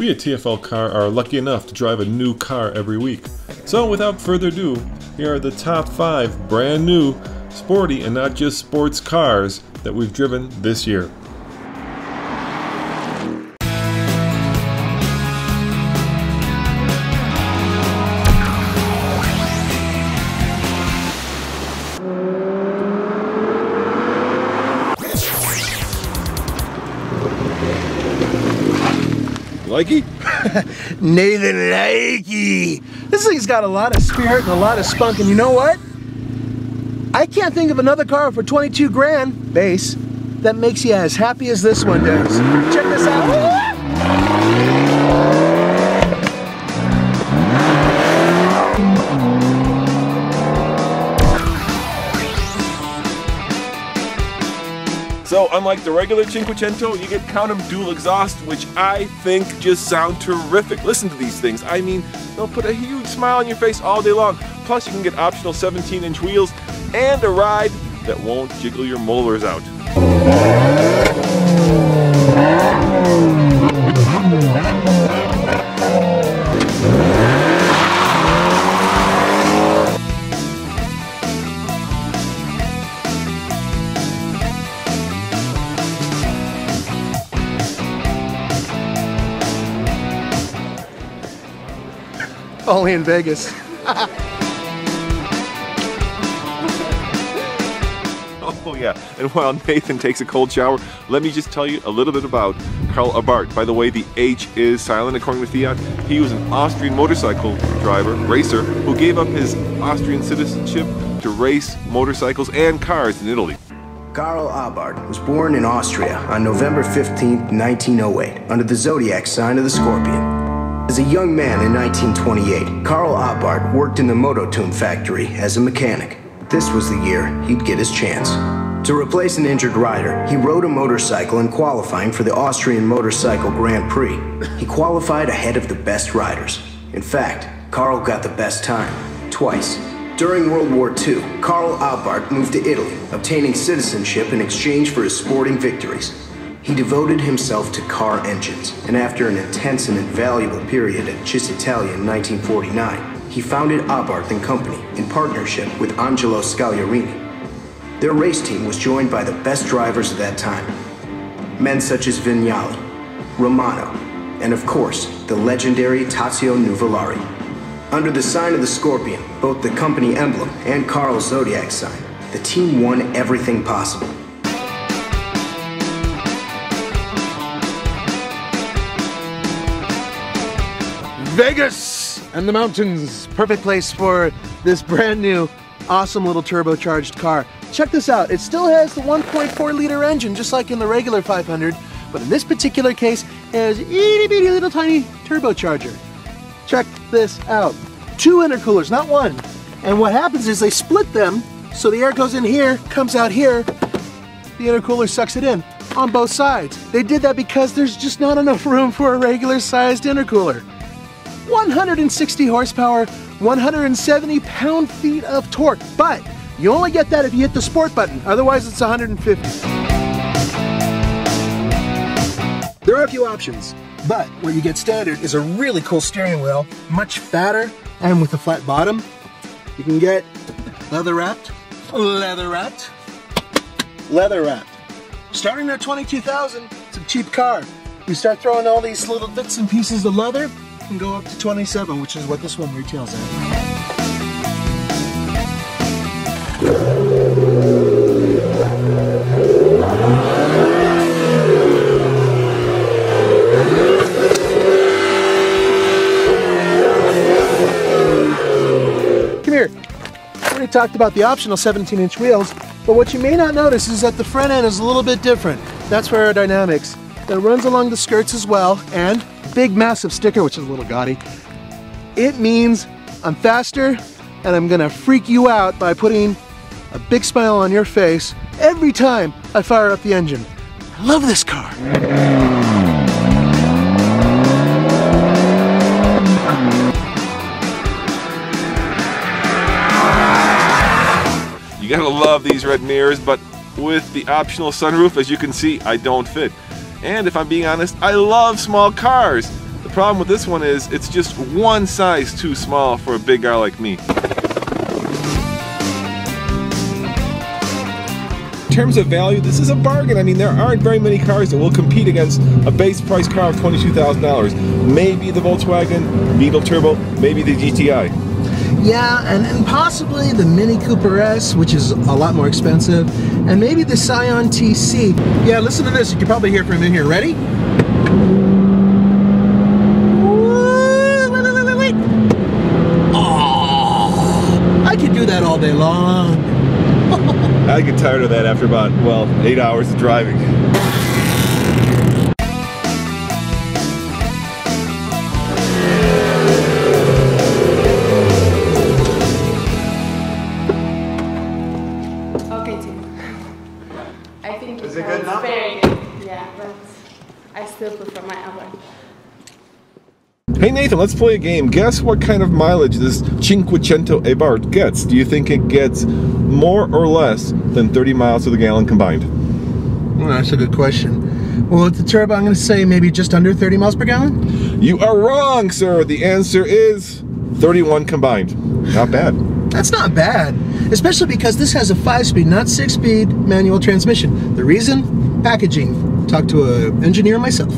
We at TFL Car are lucky enough to drive a new car every week. So without further ado, here are the top 5 brand new, sporty and not just sports cars that we've driven this year. Likey? Nathan Likey! This thing's got a lot of spirit and a lot of spunk, and you know what? I can't think of another car for 22 grand base that makes you as happy as this one does. Check this out. So unlike the regular Cinquecento, you get count 'em dual exhaust, which I think just sound terrific. Listen to these things. I mean, they'll put a huge smile on your face all day long. Plus you can get optional 17-inch wheels and a ride that won't jiggle your molars out. Only in Vegas. Oh yeah, and while Nathan takes a cold shower, let me just tell you a little bit about Karl Abart. By the way, the H is silent according to Fiat. He was an Austrian motorcycle racer, who gave up his Austrian citizenship to race motorcycles and cars in Italy. Karl Abart was born in Austria on November 15, 1908, under the zodiac sign of the Scorpion. As a young man in 1928, Karl Abart worked in the Mototune factory as a mechanic. This was the year he'd get his chance. To replace an injured rider, he rode a motorcycle in qualifying for the Austrian Motorcycle Grand Prix. He qualified ahead of the best riders. In fact, Karl got the best time, twice. During World War II, Karl Abart moved to Italy, obtaining citizenship in exchange for his sporting victories. He devoted himself to car engines, and after an intense and invaluable period at Cisitalia in 1949, he founded Abart & Company in partnership with Angelo Scagliarini. Their race team was joined by the best drivers of that time, men such as Vignali, Romano, and of course, the legendary Tazio Nuvolari. Under the sign of the Scorpion, both the company emblem and Karl's zodiac sign, the team won everything possible. Vegas and the mountains. Perfect place for this brand new, awesome little turbocharged car. Check this out. It still has the 1.4 liter engine, just like in the regular 500, but in this particular case, it has a itty bitty little tiny turbocharger. Check this out. 2 intercoolers, not one. And what happens is they split them, so the air goes in here, comes out here, the intercooler sucks it in on both sides. They did that because there's just not enough room for a regular sized intercooler. 160 horsepower, 170 pound-feet of torque, but you only get that if you hit the sport button, otherwise it's 150. There are a few options, but what you get standard is a really cool steering wheel, much fatter, and with a flat bottom. You can get leather-wrapped, leather-wrapped, leather-wrapped. Starting at $22,000, it's a cheap car. You start throwing all these little bits and pieces of leather, can go up to 27, which is what this one retails at. Come here. We already talked about the optional 17-inch wheels, but what you may not notice is that the front end is a little bit different. That's for aerodynamics. That runs along the skirts as well, and big massive sticker, which is a little gaudy. It means I'm faster and I'm gonna freak you out by putting a big smile on your face every time I fire up the engine. I love this car. You gotta love these red mirrors, but with the optional sunroof, as you can see, I don't fit. And if I'm being honest, I love small cars. The problem with this one is it's just one size too small for a big guy like me. In terms of value, this is a bargain. I mean, there aren't very many cars that will compete against a base price car of $22,000. Maybe the Volkswagen Beetle Turbo, maybe the GTI. Yeah, and possibly the Mini Cooper S, which is a lot more expensive, and maybe the Scion TC. Yeah, listen to this. You can probably hear from in here. Ready? Wait. Oh, I could do that all day long. I get tired of that after about, well, 8 hours of driving. Okay, Tim. I think Is it good enough? very good. Yeah, but I still prefer my other. Hey Nathan, let's play a game. Guess what kind of mileage this Cinquecento Abarth gets. Do you think it gets more or less than 30 miles to the gallon combined? Well, that's a good question. Well, with the turbo, I'm going to say maybe just under 30 miles per gallon. You are wrong, sir. The answer is 31 combined. Not bad. That's not bad, especially because this has a 5-speed, not 6-speed manual transmission. The reason? Packaging. Talked to an engineer myself.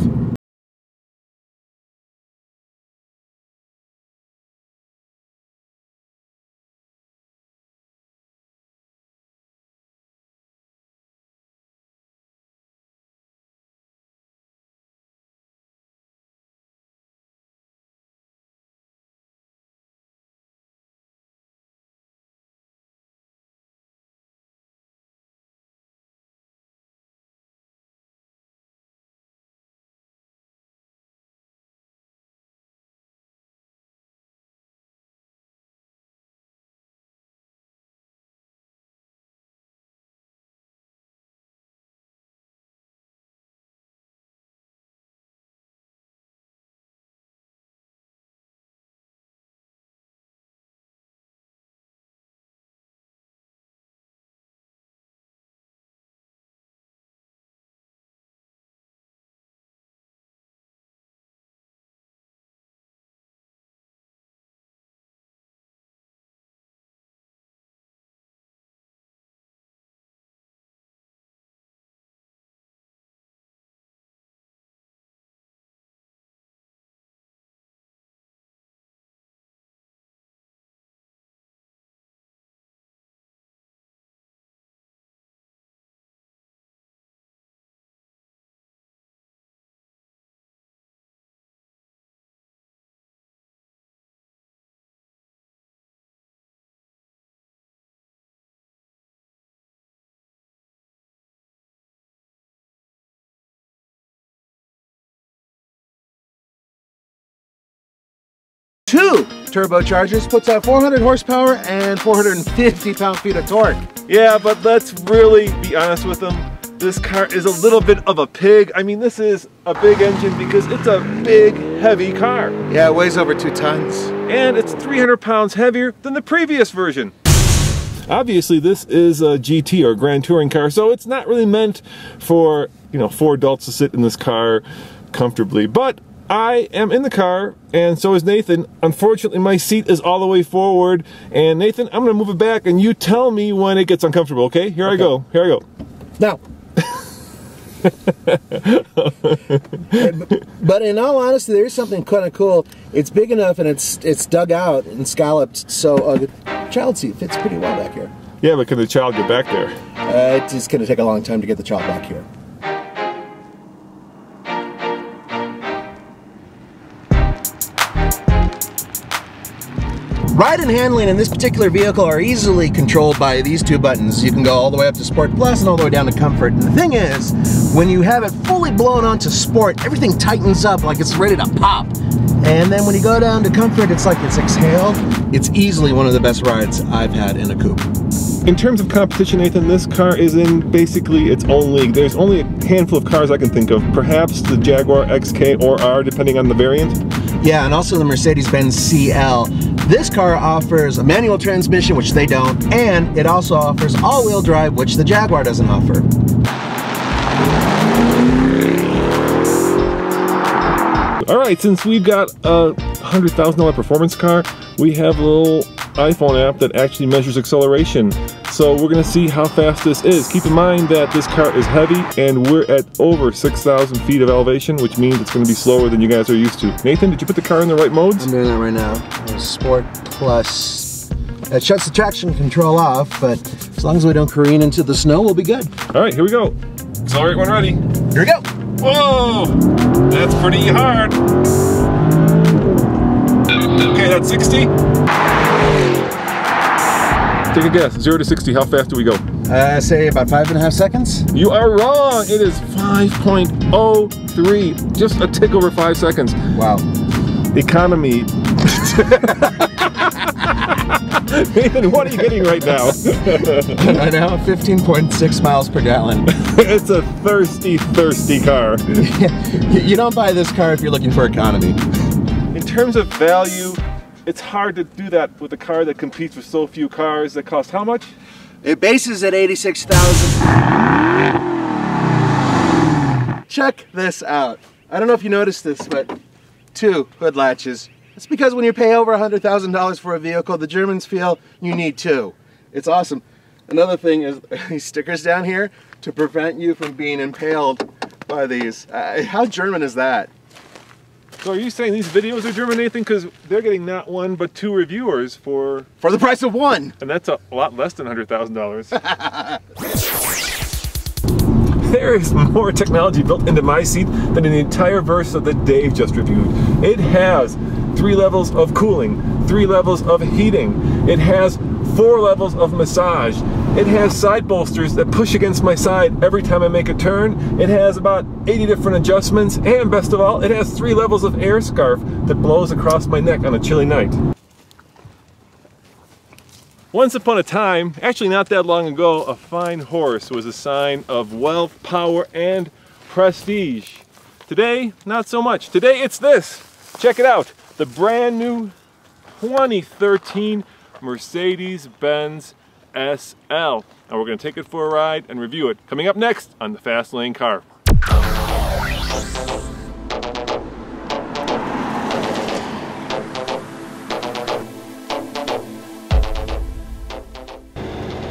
Two turbochargers, puts out 400 horsepower and 450 pound-feet of torque. Yeah, but let's really be honest with them. This car is a little bit of a pig. I mean, this is a big engine because it's a big, heavy car. Yeah, it weighs over 2 tons. And it's 300 pounds heavier than the previous version. Obviously, this is a GT or Grand Touring car, so it's not really meant for, 4 adults to sit in this car comfortably. But I am in the car, and so is Nathan. Unfortunately, my seat is all the way forward. And Nathan, I'm gonna move it back, and you tell me when it gets uncomfortable, okay? Here I go. Now. But in all honesty, there is something kind of cool. It's big enough, and it's dug out and scalloped, so the child seat fits pretty well back here. Yeah, but can the child get back there? It's just gonna take a long time to get the child back here. Ride and handling in this particular vehicle are easily controlled by these 2 buttons. You can go all the way up to Sport Plus and all the way down to Comfort. And the thing is, when you have it fully blown onto Sport, everything tightens up like it's ready to pop. And then when you go down to Comfort, it's like it's exhaled. It's easily one of the best rides I've had in a coupe. In terms of competition, Nathan, this car is in basically its own league. There's only a handful of cars I can think of. Perhaps the Jaguar XK or R, depending on the variant. Yeah, and also the Mercedes-Benz CL. This car offers a manual transmission, which they don't, and it also offers all-wheel drive, which the Jaguar doesn't offer. All right, since we've got a $100,000 performance car, we have a little iPhone app that actually measures acceleration. So we're gonna see how fast this is. Keep in mind that this car is heavy and we're at over 6,000 feet of elevation, which means it's gonna be slower than you guys are used to. Nathan, did you put the car in the right modes? I'm doing that right now. Sport Plus. It shuts the traction control off, but as long as we don't careen into the snow, we'll be good. All right, here we go. Accelerate when ready. Here we go. Whoa, that's pretty hard. Okay, that's 60. Take a guess, 0 to 60, how fast do we go? Say about 5.5 seconds. You are wrong, it is 5.03, just a tick over 5 seconds. Wow. Economy. Nathan, what are you getting right now? I know, 15.6 miles per gallon. It's a thirsty, thirsty car. You don't buy this car if you're looking for economy. In terms of value, it's hard to do that with a car that competes with so few cars that cost how much? It bases at $86,000. Check this out. I don't know if you noticed this, but 2 hood latches. It's because when you pay over $100,000 for a vehicle, the Germans feel you need 2. It's awesome. Another thing is these stickers down here to prevent you from being impaled by these. How German is that? So are you saying these videos are German, Nathan? Because they're getting not 1 but 2 reviewers for the price of 1. And that's a lot less than $100,000. There is more technology built into my seat than in the entire verse of that Dave just reviewed. It has 3 levels of cooling, 3 levels of heating. It has 4 levels of massage. It has side bolsters that push against my side every time I make a turn. It has about 80 different adjustments, and best of all, it has 3 levels of air scarf that blows across my neck on a chilly night. Once upon a time, actually not that long ago, a fine horse was a sign of wealth, power, and prestige. Today, not so much. Today it's this. Check it out. The brand new 2013 Mercedes-Benz SL. And we're going to take it for a ride and review it. Coming up next on the Fast Lane Car.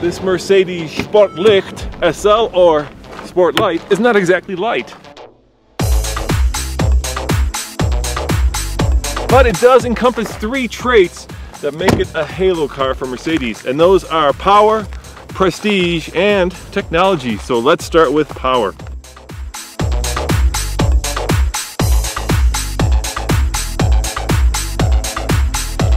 This Mercedes Sportlicht SL, or Sport Light, is not exactly light. But it does encompass 3 traits that make it a halo car for Mercedes, and those are power, prestige, and technology. So let's start with power.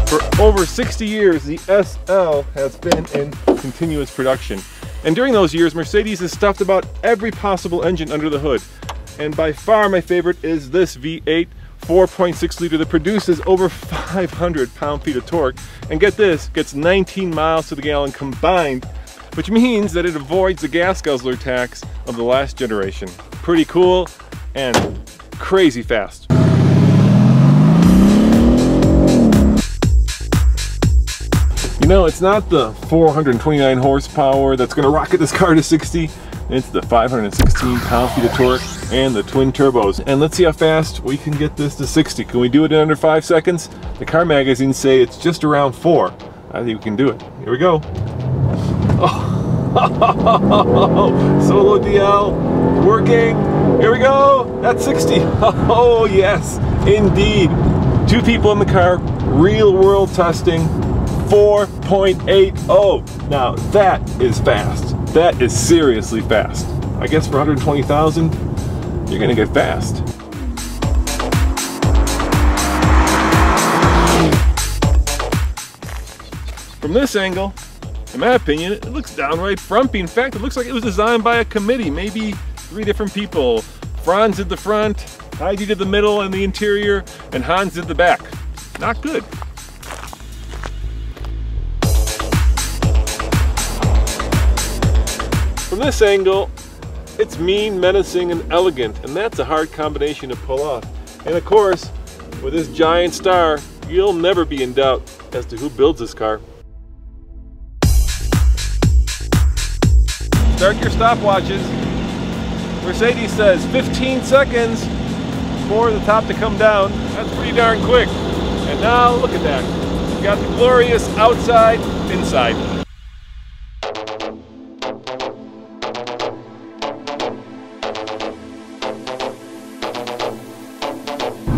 For over 60 years, the SL has been in continuous production. And during those years, Mercedes has stuffed about every possible engine under the hood. And by far my favorite is this V8 4.6 liter that produces over 500 pound-feet of torque. And get this, gets 19 miles to the gallon combined, which means that it avoids the gas guzzler tax of the last generation. Pretty cool and crazy fast. You know, it's not the 429 horsepower that's going to rocket this car to 60. It's the 516 pound-feet of torque and the twin turbos. And let's see how fast we can get this to 60. Can we do it in under 5 seconds? The car magazines say it's just around 4. I think we can do it. Here we go. Oh, Solo DL working. Here we go. That's 60. Oh, yes, indeed. 2 people in the car, real world testing. 4.80. Now that is fast. That is seriously fast. I guess for 120,000, you're gonna get fast. From this angle, in my opinion, it looks downright frumpy. In fact, it looks like it was designed by a committee, maybe 3 different people. Franz did the front, Heidi did the middle and the interior, and Hans did the back. Not good. From this angle, it's mean, menacing, and elegant, and that's a hard combination to pull off. And of course, with this giant star, you'll never be in doubt as to who builds this car. Start your stopwatches. Mercedes says 15 seconds. for the top to come down. That's pretty darn quick. And now look at that. We've got the glorious outside, inside.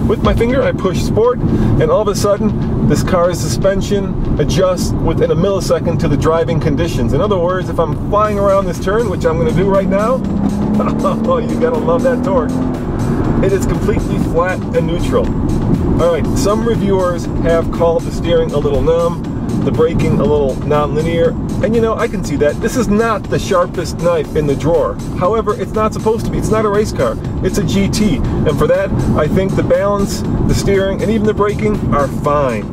With my finger, I push Sport, and all of a sudden, this car's suspension adjusts within a millisecond to the driving conditions. In other words, if I'm flying around this turn, which I'm going to do right now, oh, you gotta love that torque. It is completely flat and neutral. All right, some reviewers have called the steering a little numb, the braking a little non-linear, and you know, I can see that. This is not the sharpest knife in the drawer. However, it's not supposed to be. It's not a race car. It's a GT. And for that, I think the balance, the steering, and even the braking are fine.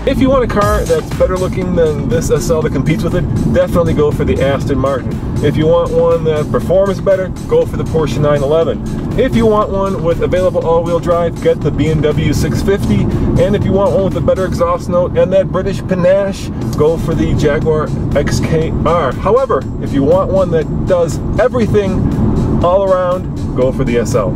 If you want a car that's better looking than this SL that competes with it, definitely go for the Aston Martin. If you want one that performs better, go for the Porsche 911. If you want one with available all-wheel drive, get the BMW 650. And if you want one with a better exhaust note and that British panache, go for the Jaguar XKR. However, if you want one that does everything all around, go for the SL.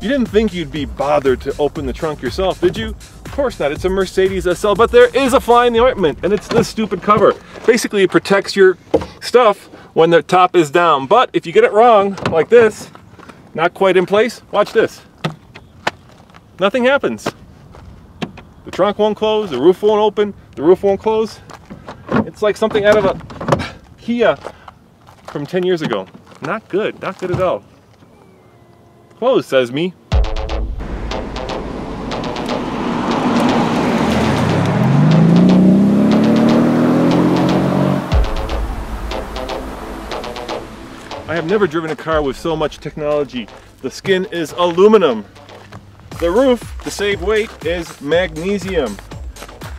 You didn't think you'd be bothered to open the trunk yourself, did you? Of course not. It's a Mercedes SL, but there is a fly in the ointment, and it's this stupid cover. Basically, it protects your stuff when the top is down. But if you get it wrong, like this, not quite in place, watch this. Nothing happens. The trunk won't close, the roof won't open, the roof won't close. It's like something out of a Kia from 10 years ago. Not good, not good at all. Close, says me. I have never driven a car with so much technology. The skin is aluminum. The roof, to save weight, is magnesium.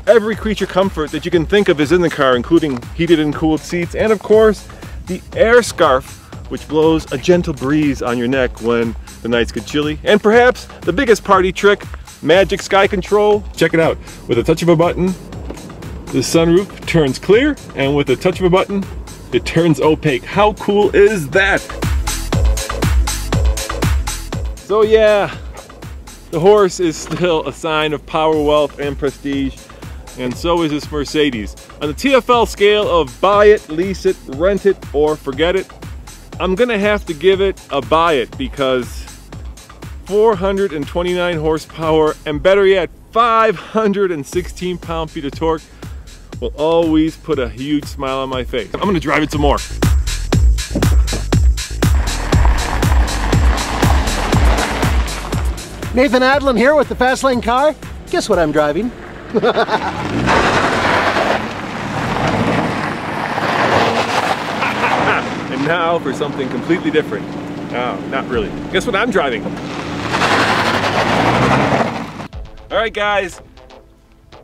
Every creature comfort that you can think of is in the car, including heated and cooled seats, and of course, the air scarf, which blows a gentle breeze on your neck when the nights get chilly. And perhaps the biggest party trick, magic sky control. Check it out. With a touch of a button, the sunroof turns clear, and with a touch of a button, it turns opaque. How cool is that? So yeah, the horse is still a sign of power, wealth, and prestige, and so is this Mercedes. On the TFL scale of buy it, lease it, rent it, or forget it, I'm gonna have to give it a buy it, because 429 horsepower and better yet 516 pound-feet of torque will always put a huge smile on my face. I'm gonna drive it some more. Nathan Adlam here with the Fast Lane car. Guess what I'm driving? And now for something completely different. Oh, not really. Guess what I'm driving? All right, guys.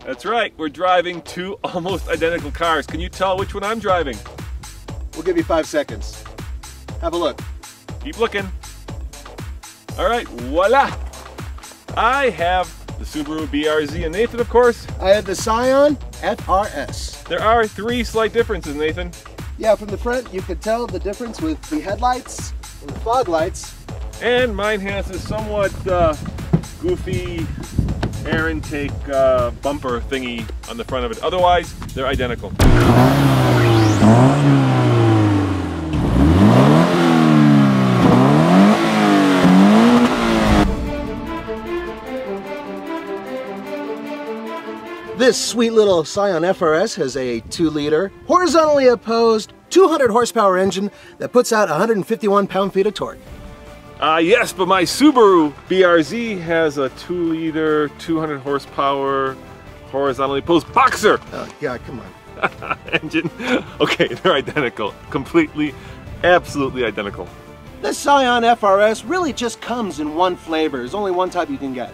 That's right, we're driving two almost identical cars. Can you tell which one I'm driving? We'll give you 5 seconds. Have a look. Keep looking. All right, voila. I have the Subaru BRZ, and Nathan, of course. I have the Scion FRS. There are 3 slight differences, Nathan. Yeah, from the front, you could tell the difference with the headlights and the fog lights. And mine has a somewhat goofy air intake bumper thingy on the front of it. Otherwise, they're identical. This sweet little Scion FRS has a 2-liter, horizontally opposed, 200 horsepower engine that puts out 151 pound-feet of torque. Yes, but my Subaru BRZ has a 2-liter, 200 horsepower, horizontally opposed boxer. Oh, yeah, come on. Engine. Okay, they're identical. Completely, absolutely identical. The Scion FRS really just comes in one flavor. There's only one type you can get.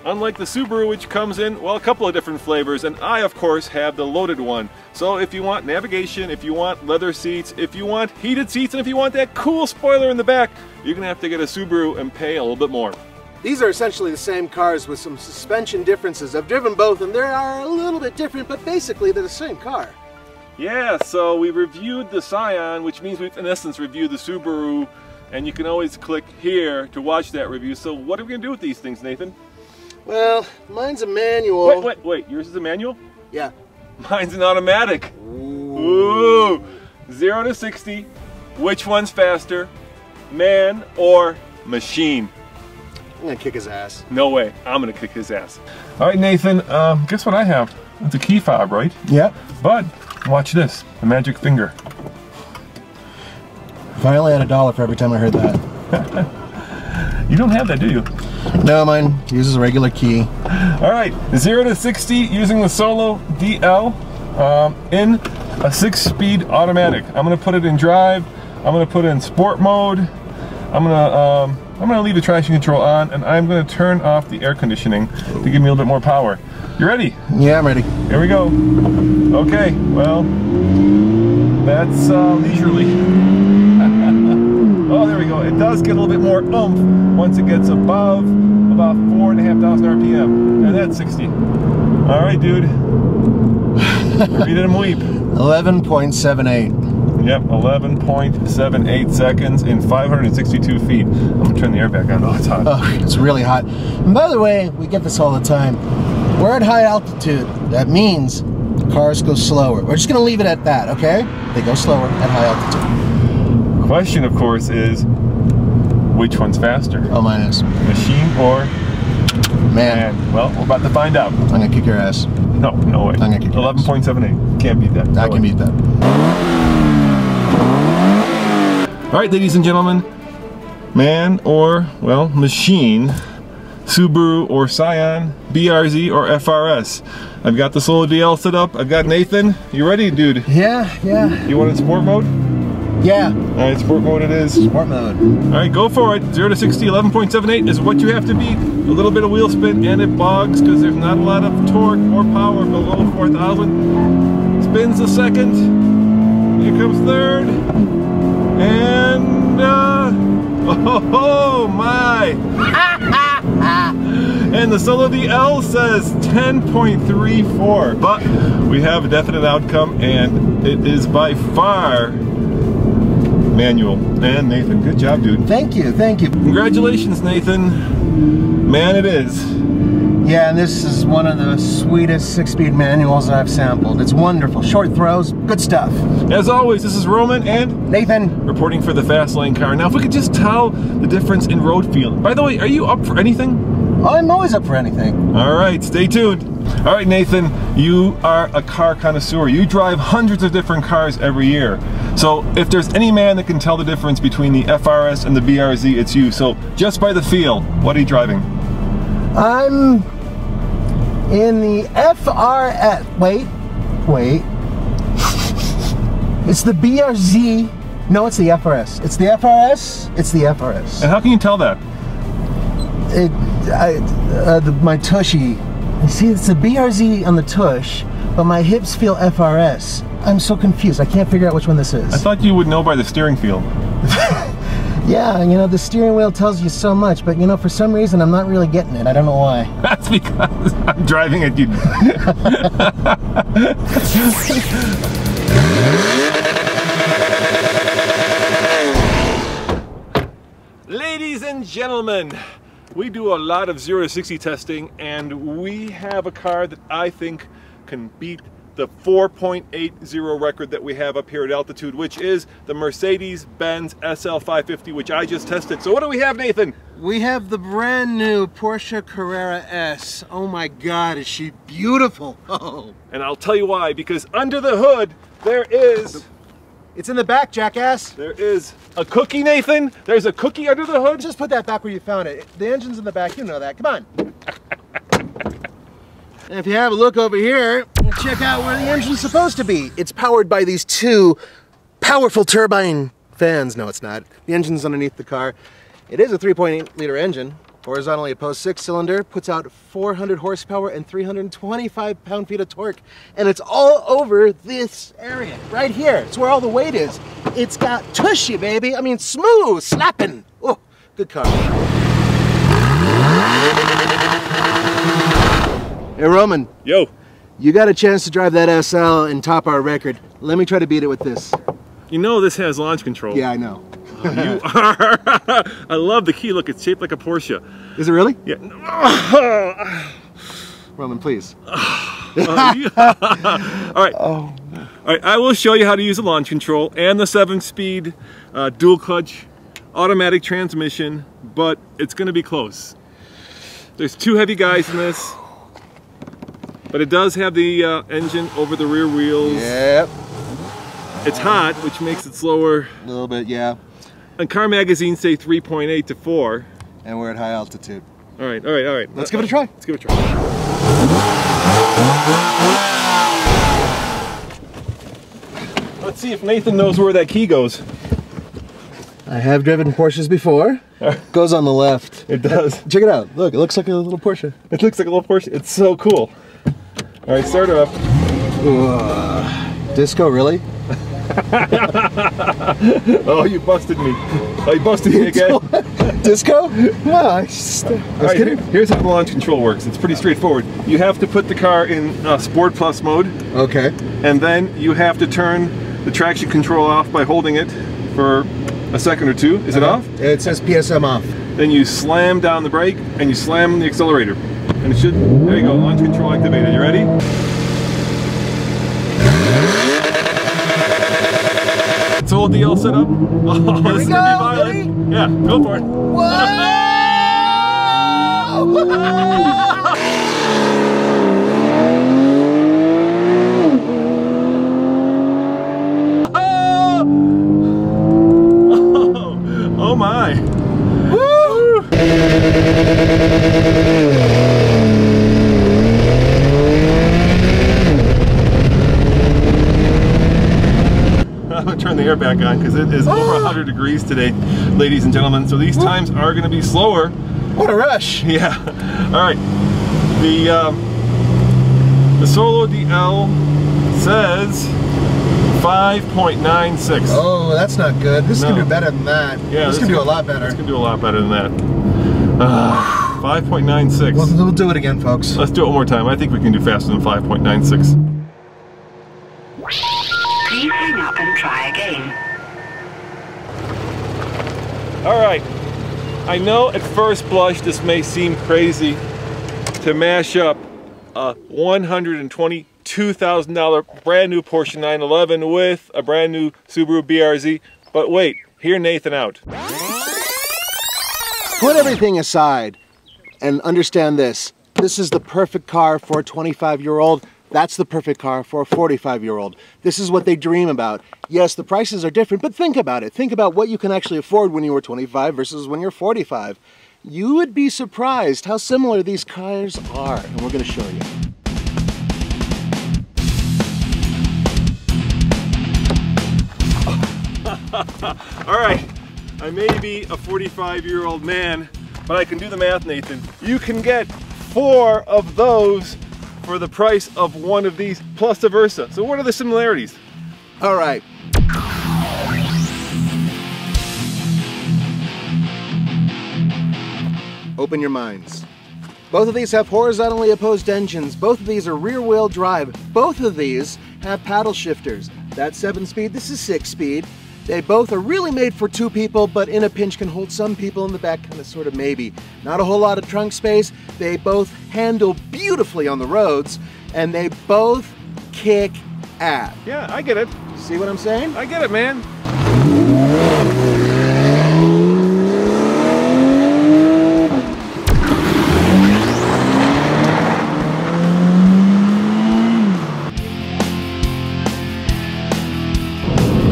Unlike the Subaru, which comes in, well, a couple of different flavors, and I, of course, have the loaded one. So if you want navigation, if you want leather seats, if you want heated seats, and if you want that cool spoiler in the back, you're gonna have to get a Subaru and pay a little bit more. These are essentially the same cars with some suspension differences. I've driven both, and they are a little bit different, but basically they're the same car. Yeah, so we reviewed the Scion, which means we've in essence reviewed the Subaru, and you can always click here to watch that review. So what are we going to do with these things, Nathan? Well, mine's a manual. Wait, yours is a manual? Yeah. Mine's an automatic. Ooh. 0 to 60, which one's faster, man or machine? I'm gonna kick his ass. No way, I'm gonna kick his ass. All right, Nathan, guess what I have? It's a key fob, right? Yep. But watch this, the magic finger. If I only had $1 for every time I heard that. You don't have that, do you? No, mine uses a regular key. All right, 0 to 60 using the Solo DL in a 6-speed automatic. I'm gonna put it in drive. I'm gonna put it in sport mode. I'm gonna leave the traction control on, and I'm gonna turn off the air conditioning to give me a little bit more power. You ready? Yeah, I'm ready. Here we go. Okay, well, that's leisurely. Oh, there we go. It does get a little bit more oomph once it gets above about 4,500 RPM, and that's 60. All right, dude. Read it and weep. 11.78. Yep, 11.78 seconds in 562 feet. I'm gonna turn the air back on. Oh, it's hot. Oh, it's really hot. And by the way, we get this all the time. We're at high altitude. That means cars go slower. We're just gonna leave it at that, okay? They go slower at high altitude. Question, of course, is which one's faster? Oh, mine is. Machine or man? Well, we're about to find out. I'm gonna kick your ass. No, no way. I'm gonna kick your ass. 11.78. Can't beat that. I can beat that. All right, ladies and gentlemen, man or, well, machine, Subaru or Scion, BRZ or FRS. I've got the Solo DL set up. I've got Nathan. You ready, dude? Yeah. You want it in sport mode? Yeah. All right, sport mode it is. Sport mode. All right, go for it. 0 to 60, 11.78 is what you have to beat. A little bit of wheel spin and it bogs because there's not a lot of torque or power below 4,000. Spins a second. Here comes third. And, oh my! And the Solo DL says 10.34, but we have a definite outcome, and it is by far manual. And Nathan, good job, dude. Thank you. Congratulations, Nathan. Man, it is. Yeah, and this is one of the sweetest 6-speed manuals I've sampled. It's wonderful. Short throws, good stuff. As always, this is Roman and Nathan reporting for the Fast Lane Car. Now, if we could just tell the difference in road feel. By the way, are you up for anything? I'm always up for anything. All right, stay tuned. All right, Nathan, you are a car connoisseur. You drive hundreds of different cars every year. So if there's any man that can tell the difference between the FRS and the BRZ, it's you. So just by the feel, what are you driving? I'm in the FRS. Wait. It's the BRZ. No, it's the FRS. It's the FRS. It's the FRS. And how can you tell that? My tushy. You see, it's the BRZ on the tush, but my hips feel FRS. I'm so confused. I can't figure out which one this is. I thought you would know by the steering feel. Yeah, you know, the steering wheel tells you so much, but you know, for some reason, I'm not really getting it. I don't know why. That's because I'm driving it, you. Ladies and gentlemen, we do a lot of 0 to 60 testing, and we have a car that I think can beat the 4.80 record that we have up here at altitude, which is the Mercedes-Benz SL550, which I just tested. So what do we have, Nathan? We have the brand new Porsche Carrera S. Oh my God, is she beautiful? Oh. And I'll tell you why, because under the hood, there is... It's in the back, jackass. There is a cookie, Nathan. There's a cookie under the hood. Just put that back where you found it. The engine's in the back, you know that. Come on. And if you have a look over here, check out where the engine's supposed to be. It's powered by these two powerful turbine fans. No, it's not. The engine's underneath the car. It is a 3.8 liter engine, horizontally opposed 6-cylinder, puts out 400 horsepower and 325 pound-feet of torque. And it's all over this area, right here. It's where all the weight is. It's got tushy, baby. I mean, smooth, slapping. Oh, good car. Hey, Roman. Yo. You got a chance to drive that SL and top our record. Let me try to beat it with this. You know this has launch control. Yeah, I know. Oh, you are. I love the key. Look, it's shaped like a Porsche. Is it really? Yeah. Roman, please. All right. All right. I will show you how to use the launch control and the 7-speed dual clutch automatic transmission, but it's going to be close. There's 2 heavy guys in this, but it does have the engine over the rear wheels. Yep. It's hot, which makes it slower. A little bit, yeah. And car magazines say 3.8 to 4. And we're at high altitude. All right, all right, all right. Let's give it a try. Let's give it a try. Let's see if Nathan knows where that key goes. I have driven Porsches before. Goes on the left. It does. Check it out. Look, it looks like a little Porsche. It looks like a little Porsche. It's so cool. All right, start it up. Disco, really? Oh, you busted me. Oh, you busted me again. Disco? No, I was kidding. Here's how the launch control works. It's pretty straightforward. You have to put the car in Sport Plus mode. Okay. And then you have to turn the traction control off by holding it for a second or 2. Is it off? It says PSM off. Then you slam down the brake and you slam the accelerator. And it should, there you go, launch control activated. You ready? It's whole deal set up. Oh, this is gonna be violent. Yeah, go for it. Whoa! Oh my. Woo! I'm gonna turn the air back on because it is over 100 degrees today, ladies and gentlemen. So these times are gonna be slower. What a rush! Yeah. All right. The Solo DL says 5.96. Oh, that's not good. This is gonna do better than that. Yeah, this can do a lot better. This can do a lot better than that. 5.96. We'll do it again, folks. Let's do it one more time. I think we can do faster than 5.96. Please hang up and try again. All right. I know at first blush this may seem crazy to mash up a $122,000 brand new Porsche 911 with a brand new Subaru BRZ, but wait, hear Nathan out. Put everything aside and understand this. This is the perfect car for a 25-year-old. That's the perfect car for a 45-year-old. This is what they dream about. Yes, the prices are different, but think about it. Think about what you can actually afford when you were 25 versus when you're 45. You would be surprised how similar these cars are, and we're going to show you. All right, I may be a 45-year-old man, but I can do the math, Nathan. You can get 4 of those for the price of one of these, plus the Versa. So what are the similarities? All right. Open your minds. Both of these have horizontally opposed engines. Both of these are rear-wheel drive. Both of these have paddle shifters. That's 7-speed, this is 6-speed. They both are really made for 2 people, but in a pinch can hold some people in the back, kind of sort of maybe. Not a whole lot of trunk space. They both handle beautifully on the roads, and they both kick ass. Yeah, I get it. See what I'm saying? I get it, man.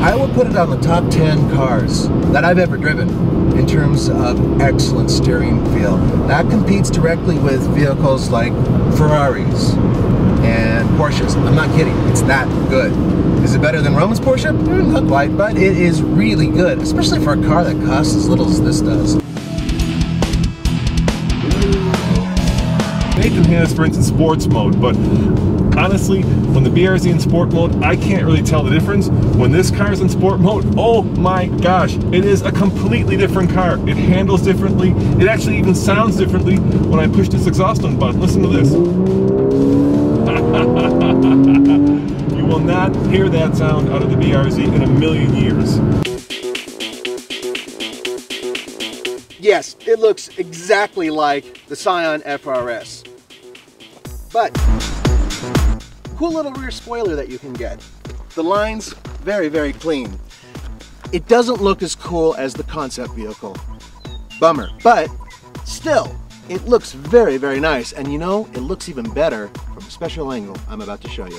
I will put it on the top 10 cars that I've ever driven in terms of excellent steering feel. That competes directly with vehicles like Ferraris and Porsches. I'm not kidding, it's that good. Is it better than Roman's Porsche? Not quite, but it is really good, especially for a car that costs as little as this does. Nathan has, for instance, sports mode, but honestly, when the BRZ in sport mode, I can't really tell the difference. When this car is in sport mode, oh my gosh, it is a completely different car. It handles differently. It actually even sounds differently when I push this exhaust on button. Listen to this. You will not not hear that sound out of the BRZ in a million years. Yes, it looks exactly like the Scion FRS. But, cool little rear spoiler that you can get. The line's very, very clean. It doesn't look as cool as the concept vehicle. Bummer, but still, it looks very, very nice. And you know, it looks even better from a special angle I'm about to show you.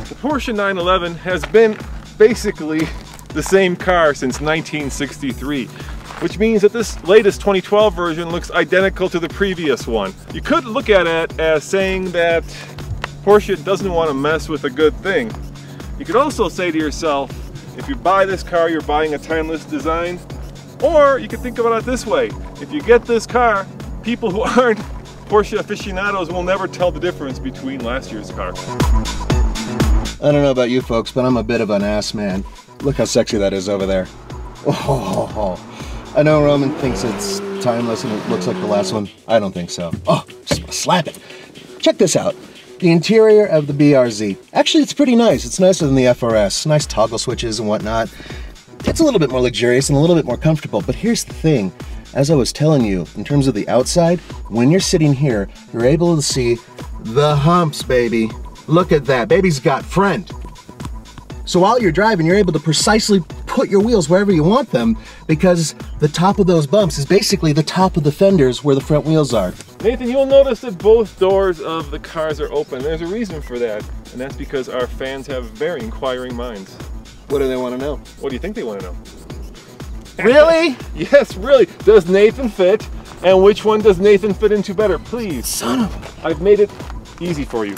The Porsche 911 has been basically the same car since 1963, which means that this latest 2012 version looks identical to the previous one. You could look at it as saying that Porsche doesn't want to mess with a good thing. You could also say to yourself, if you buy this car, you're buying a timeless design. Or you could think about it this way. If you get this car, people who aren't Porsche aficionados will never tell the difference between last year's car. I don't know about you folks, but I'm a bit of an ass man. Look how sexy that is over there. Oh, I know Roman thinks it's timeless and it looks like the last one. I don't think so. Oh, just wanna slap it. Check this out. The interior of the BRZ. Actually, it's pretty nice. It's nicer than the FRS. Nice toggle switches and whatnot. It's a little bit more luxurious and a little bit more comfortable, but here's the thing. As I was telling you, in terms of the outside, when you're sitting here, you're able to see the humps, baby. Look at that. Baby's got friend. So while you're driving, you're able to precisely put your wheels wherever you want them because the top of those bumps is basically the top of the fenders where the front wheels are. Nathan, you'll notice that both doors of the cars are open. There's a reason for that, and that's because our fans have very inquiring minds. What do they want to know? What do you think they want to know? Really? Yes, really. Does Nathan fit? And which one does Nathan fit into better? Please. Son of a... I've made it easy for you.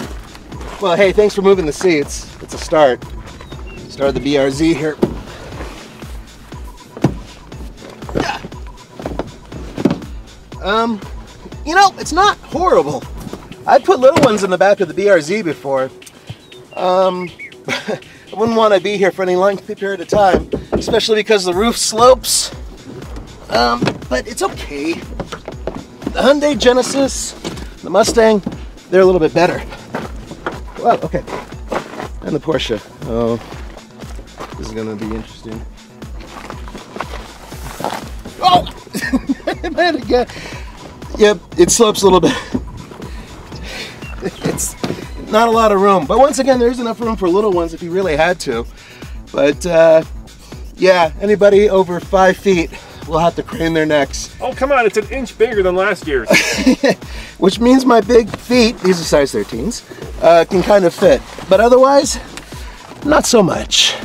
Well, hey, thanks for moving the seats. It's a start. Start the BRZ here. You know, it's not horrible. I've put little ones in the back of the BRZ before. I wouldn't want to be here for any lengthy period of time, especially because the roof slopes. But it's okay. The Hyundai Genesis, the Mustang, they're a little bit better. Well, okay. And the Porsche. Oh, this is gonna be interesting. Oh! Man, again. Yep, it slopes a little bit. It's not a lot of room, but once again, there's enough room for little ones if you really had to. But yeah, anybody over 5 feet will have to crane their necks. Oh, come on, it's an inch bigger than last year's. Which means my big feet, these are size 13s, can kind of fit. But otherwise, not so much.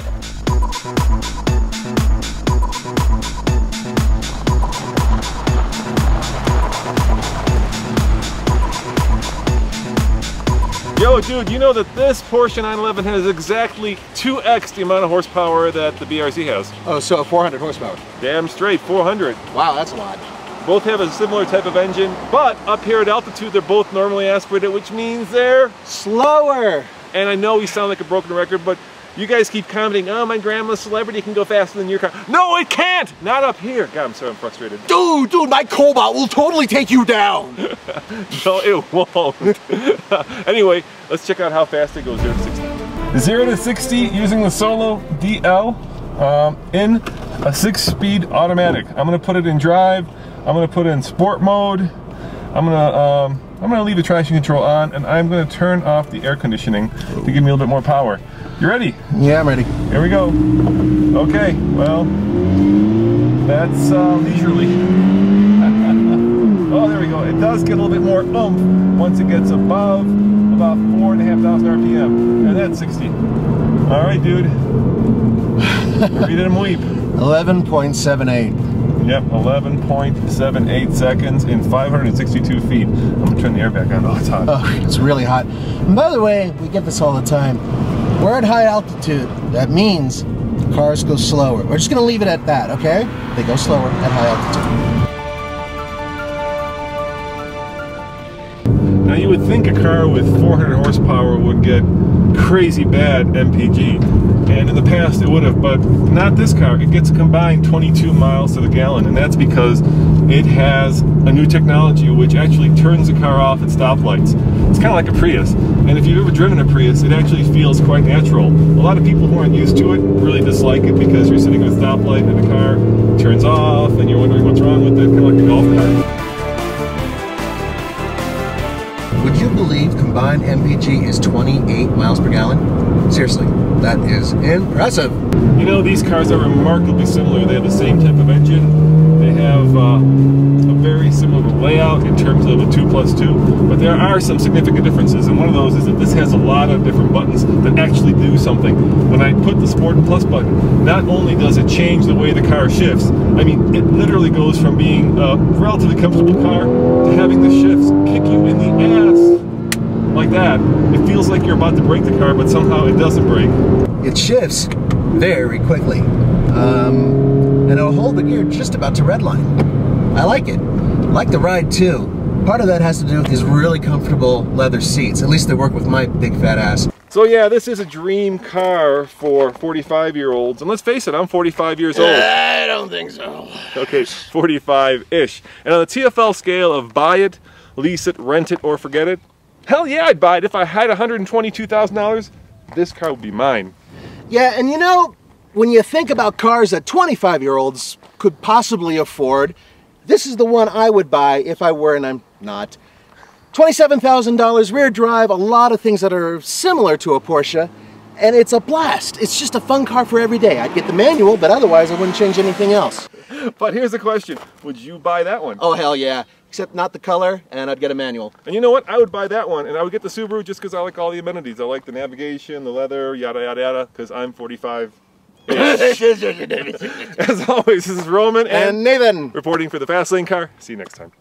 Yo, dude, you know that this Porsche 911 has exactly 2x the amount of horsepower that the BRZ has. Oh, so 400 horsepower. Damn straight, 400. Wow, that's a lot. Both have a similar type of engine, but up here at altitude, they're both normally aspirated, which means they're slower. And I know we sound like a broken record, but you guys keep commenting, oh, my grandma's celebrity can go faster than your car. No, it can't! Not up here. God, I'm sorry, I'm frustrated. Dude, my Cobalt will totally take you down. No, it won't. Anyway, let's check out how fast it goes 0 to 60. 0 to 60 using the Solo DL in a 6-speed automatic. I'm gonna put it in drive. I'm gonna put it in sport mode. I'm gonna leave the traction control on, and I'm gonna turn off the air conditioning to give me a little bit more power. You ready? Yeah, I'm ready. Here we go. Okay, well, that's leisurely. Oh, there we go. It does get a little bit more oomph once it gets above about 4,500 RPM, and that's 60. All right, dude. Read it and weep. 11.78. Yep, 11.78 seconds in 562 feet. I'm gonna turn the air back on. Oh, it's hot. Oh, it's really hot. And by the way, we get this all the time. We're at high altitude. That means cars go slower. We're just gonna leave it at that, okay? They go slower at high altitude. Now you would think a car with 400 horsepower would get crazy bad MPG, and in the past it would have, but not this car. It gets a combined 22 miles to the gallon, and that's because it has a new technology which actually turns the car off at stoplights. It's kind of like a Prius, and if you've ever driven a Prius, it actually feels quite natural. A lot of people who aren't used to it really dislike it because you're sitting at a stoplight and the car turns off and you're wondering what's wrong with it, kind of like a golf cart. Would you believe combined MPG is 28 miles per gallon? Seriously, that is impressive. You know, these cars are remarkably similar. They have the same type of engine. They have a very similar layout in terms of a 2+2, but there are some significant differences, and one of those is that this has a lot of different buttons that actually do something. When I put the Sport Plus button, not only does it change the way the car shifts, I mean, it literally goes from being a relatively comfortable car to having the shifts kick you in the ass like that. It feels like you're about to break the car, but somehow it doesn't break. It shifts very quickly, and it'll hold the gear just about to redline. I like it. I like the ride too. Part of that has to do with these really comfortable leather seats. At least they work with my big fat ass. So yeah, this is a dream car for 45-year-olds, and let's face it, I'm 45 years old. I don't think so. Okay, 45-ish. And on the TFL scale of buy it, lease it, rent it, or forget it, hell yeah, I'd buy it. If I had $122,000, this car would be mine. Yeah, and you know, when you think about cars that 25-year-olds could possibly afford, this is the one I would buy if I were, and I'm not. $27,000, rear drive, a lot of things that are similar to a Porsche, and it's a blast. It's just a fun car for every day. I'd get the manual, but otherwise I wouldn't change anything else. But here's the question, would you buy that one? Oh, hell yeah. Except not the color, and I'd get a manual. And you know what? I would buy that one, and I would get the Subaru just because I like all the amenities. I like the navigation, the leather, yada, yada, yada, because I'm 45. As always, this is Roman and Nathan reporting for the Fast Lane Car. See you next time.